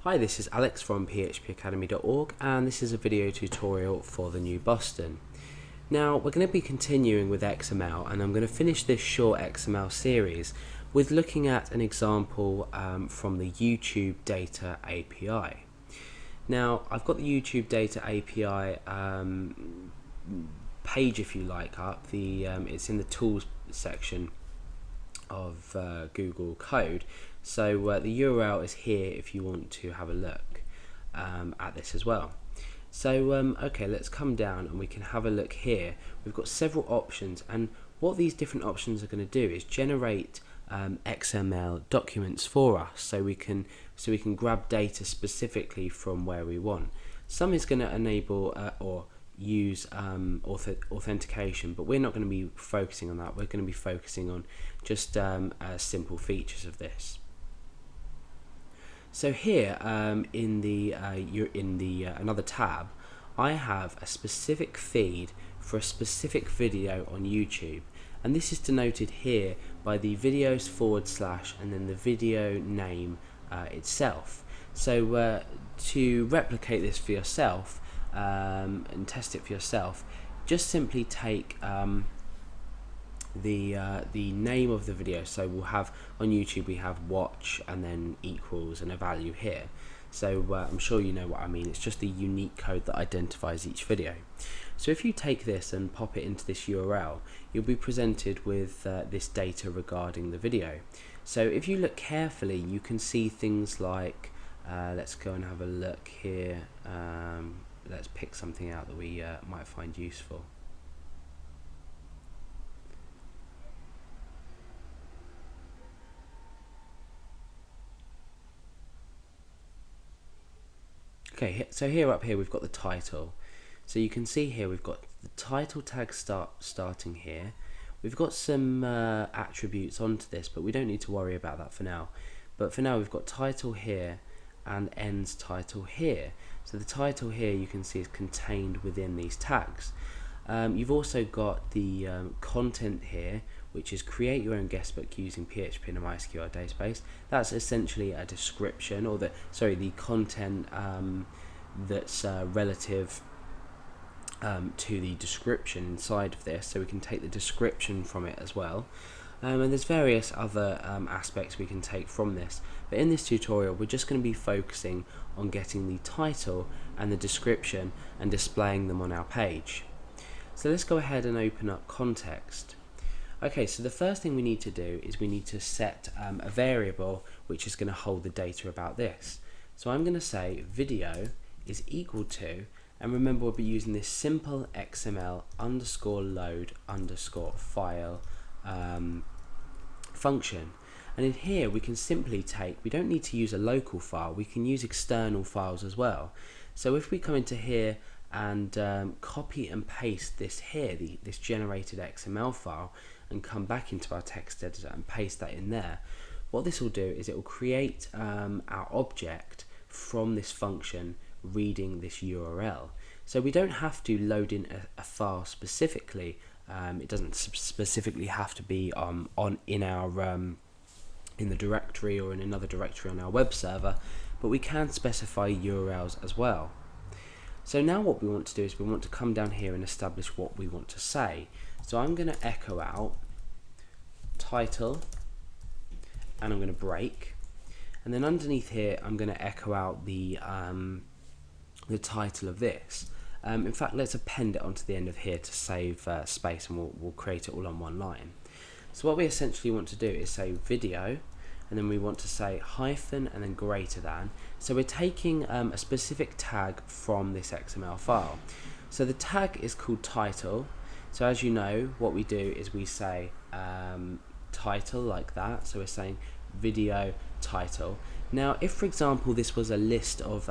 Hi, this is Alex from phpacademy.org and this is a video tutorial for the new Boston. Now we're going to be continuing with XML and I'm going to finish this short XML series with looking at an example from the YouTube Data API. Now I've got the YouTube Data API page, if you like, up. It's in the tools section of Google Code, so the URL is here if you want to have a look at this as well. So okay, let's come down and we can have a look here. We've got several options, and what these different options are going to do is generate XML documents for us, so we can grab data specifically from where we want. Some is going to enable or use authentication, but we're not going to be focusing on that. We're going to be focusing on just simple features of this. So here in the another tab, I have a specific feed for a specific video on YouTube, and this is denoted here by the videos / and then the video name itself. So to replicate this for yourself and test it for yourself, just simply take the name of the video. So we'll have on YouTube, we have watch and then equals and a value here. So I'm sure you know what I mean. It's just the unique code that identifies each video. So if you take this and pop it into this URL, you'll be presented with this data regarding the video. So if you look carefully, you can see things like let's go and have a look here. Let's pick something out that we might find useful. Okay, so up here we've got the title. So you can see here we've got the title tag starting here. We've got some attributes onto this, but we don't need to worry about that for now. But for now we've got title here and ends title here. So the title here you can see is contained within these tags. You've also got the content here, which is create your own guestbook using PHP and a MySQL database. That's essentially a description, or the content that's relative to the description inside of this. So we can take the description from it as well. And there's various other aspects we can take from this, but in this tutorial we're just going to be focusing on getting the title and the description and displaying them on our page. So let's go ahead and open up context. Okay, so the first thing we need to do is we need to set a variable which is going to hold the data about this. So I'm going to say video is equal to, and remember we'll be using this simple XML _load _file function, and in here we can simply take, we don't need to use a local file, we can use external files as well. So if we come into here and copy and paste this here, this generated XML file, and come back into our text editor and paste that in there, what this will do is it will create our object from this function reading this URL. So we don't have to load in a file specifically. It doesn't specifically have to be in the directory or in another directory on our web server, but we can specify URLs as well. So now what we want to do is we want to come down here and establish what we want to say. So I'm going to echo out title, and I'm going to break, and then underneath here I'm going to echo out the title of this. In fact, let's append it onto the end of here to save space, and we'll create it all on one line. So what we essentially want to do is say video, and then we want to say hyphen and then greater than. So we're taking a specific tag from this XML file. So the tag is called title. So as you know, what we do is we say title like that. So we're saying video title. Now if, for example, this was a list of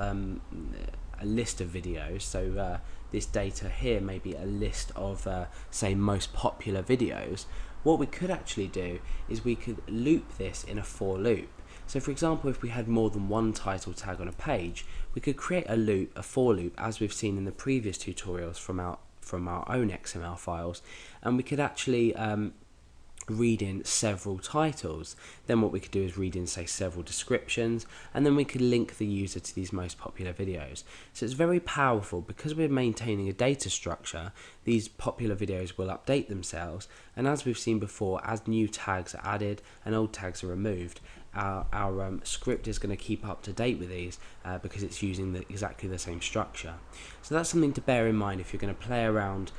videos, so this data here may be a list of say most popular videos, what we could actually do is we could loop this in a for loop. So for example, if we had more than one title tag on a page, we could create a for loop, as we've seen in the previous tutorials from our own XML files, and we could actually read in several titles. Then what we could do is read in, say, several descriptions, and then we could link the user to these most popular videos. So it's very powerful because we're maintaining a data structure. These popular videos will update themselves, and as we've seen before, as new tags are added and old tags are removed, our script is going to keep up to date with these because it's using exactly the same structure. So that's something to bear in mind if you're going to play around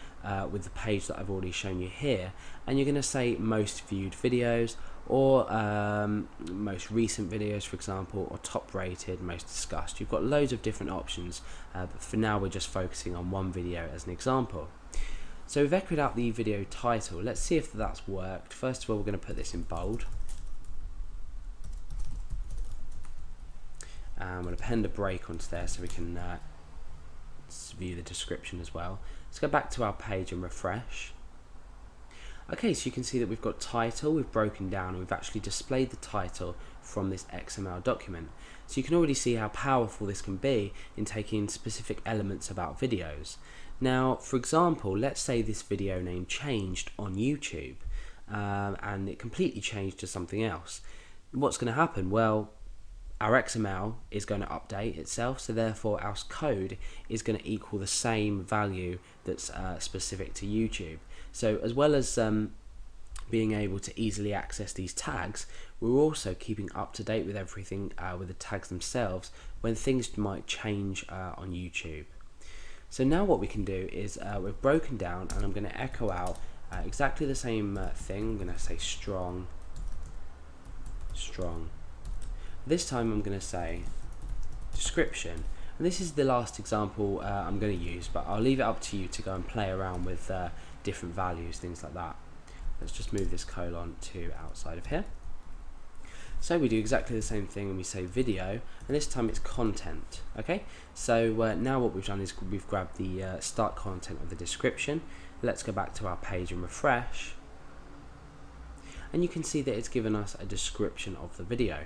with the page that I've already shown you here, and you're going to say most viewed videos, or most recent videos, for example, or top rated, most discussed. You've got loads of different options, but for now we're just focusing on one video as an example. So we've echoed out the video title. Let's see if that's worked. First of all, we're going to put this in bold. I'm going to append a break onto there so we can view the description as well. Let's go back to our page and refresh. Okay, so you can see that we've got title, we've broken down, and we've actually displayed the title from this XML document. So you can already see how powerful this can be in taking specific elements about videos. Now, for example, let's say this video name changed on YouTube and it completely changed to something else. What's going to happen? Well, our XML is going to update itself, so therefore our code is going to equal the same value that's specific to YouTube. So as well as being able to easily access these tags, we're also keeping up to date with everything with the tags themselves when things might change on YouTube. So now what we can do is we've broken down, and I'm going to echo out exactly the same thing. I'm going to say strong. This time I'm going to say description, and this is the last example I'm going to use, but I'll leave it up to you to go and play around with different values, things like that. Let's just move this colon to outside of here. So we do exactly the same thing and we say video, and this time it's content. Okay, so now what we've done is we've grabbed the start content of the description. Let's go back to our page and refresh, and you can see that it's given us a description of the video.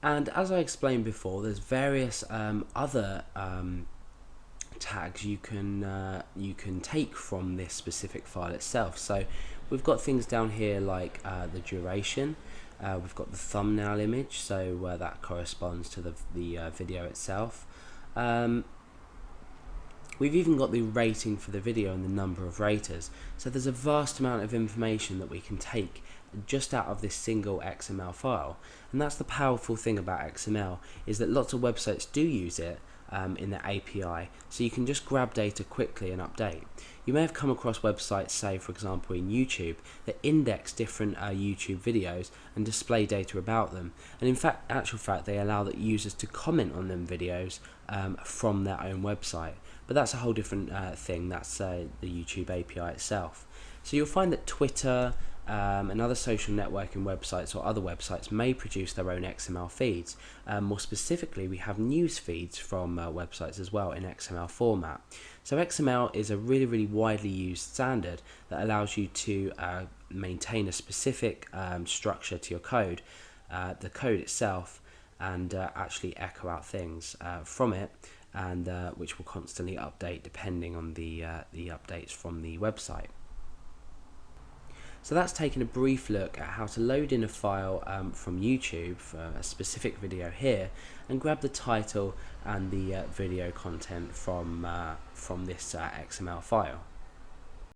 And as I explained before, there's various other tags you can take from this specific file itself. So we've got things down here like the duration. We've got the thumbnail image, so that corresponds to the video itself. We've even got the rating for the video and the number of raters. So there's a vast amount of information that we can take just out of this single XML file. And that's the powerful thing about XML, is that lots of websites do use it in their API, so you can just grab data quickly and update. You may have come across websites, say for example in YouTube, that index different YouTube videos and display data about them, and in actual fact they allow the users to comment on them videos from their own website. But that's a whole different thing. That's the YouTube API itself. So you'll find that Twitter and other social networking websites or other websites may produce their own XML feeds. More specifically, we have news feeds from websites as well in XML format. So XML is a really widely used standard that allows you to maintain a specific structure to your code, the code itself, and actually echo out things from it, and which will constantly update depending on the updates from the website. So that's taken a brief look at how to load in a file from YouTube for a specific video here, and grab the title and the video content from this XML file.